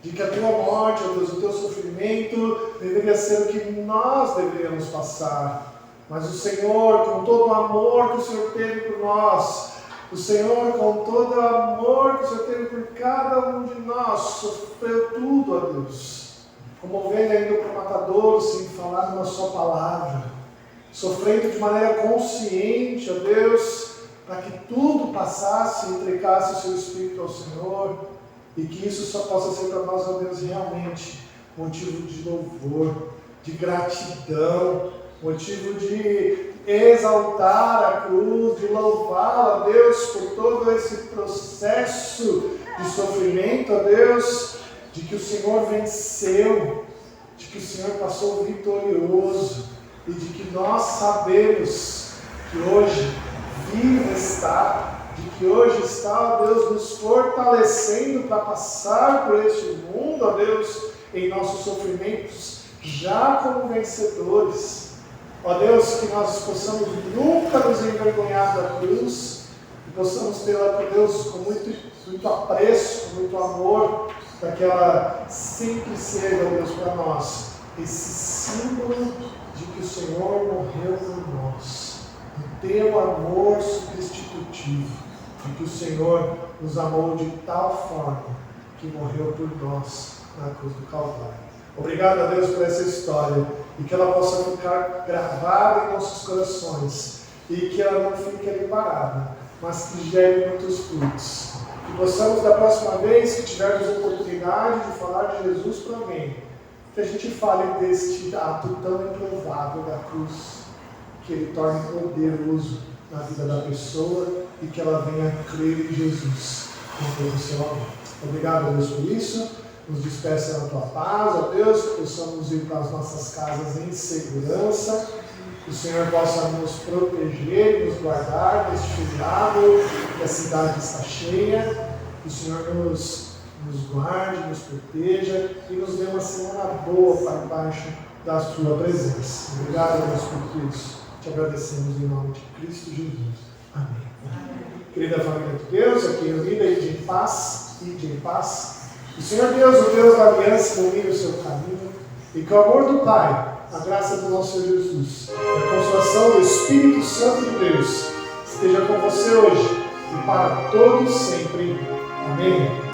De que a tua morte, ó Deus, o teu sofrimento deveria ser o que nós deveríamos passar. Mas o Senhor, com todo o amor que o Senhor teve por nós, o Senhor, com todo o amor que o Senhor teve por cada um de nós, sofreu tudo, ó Deus. Como ovelha indo para o matadouro, sem falar uma só palavra. Sofrendo de maneira consciente, ó Deus, para que tudo passasse e entregasse o seu Espírito ao Senhor. E que isso só possa ser para nós, ó Deus, realmente motivo de louvor, de gratidão, motivo de exaltar a cruz, de louvá-la, Deus, por todo esse processo de sofrimento, ó Deus, de que o Senhor venceu, de que o Senhor passou vitorioso e de que nós sabemos que hoje vivo está, de que hoje está, ó Deus, nos fortalecendo para passar por este mundo, ó Deus, em nossos sofrimentos, já como vencedores. Ó Deus, que nós possamos nunca nos envergonhar da cruz, que possamos tê-la, ó Deus, com muito apreço, com muito amor, para que ela sempre seja, ó Deus, para nós, esse símbolo de que o Senhor morreu por nós, o teu amor substitutivo, de que o Senhor nos amou de tal forma que morreu por nós na cruz do Calvário. Obrigado a Deus por essa história e que ela possa ficar gravada em nossos corações e que ela não fique ali parada, mas que gere muitos frutos. Que possamos, da próxima vez que tivermos a oportunidade de falar de Jesus para alguém, que a gente fale deste ato tão improvável da cruz, que ele torne poderoso na vida da pessoa e que ela venha crer em Jesus com todo o seu amor. Obrigado a Deus por isso. Nos despeça na tua paz, ó Deus, que possamos ir para as nossas casas em segurança, que o Senhor possa nos proteger e nos guardar neste feriado, que a cidade está cheia, que o Senhor nos guarde, nos proteja e nos dê uma semana boa para debaixo da sua presença. Obrigado, Deus, por tudo isso. Te agradecemos em nome de Cristo Jesus. Amém. Querida família de Deus, aqui reunida, ide em paz, ide em paz. O Senhor Deus, o Deus da aliança, ilumine o seu caminho, e que o amor do Pai, a graça do nosso Senhor Jesus, e a consolação do Espírito Santo de Deus esteja com você hoje e para todos sempre. Amém.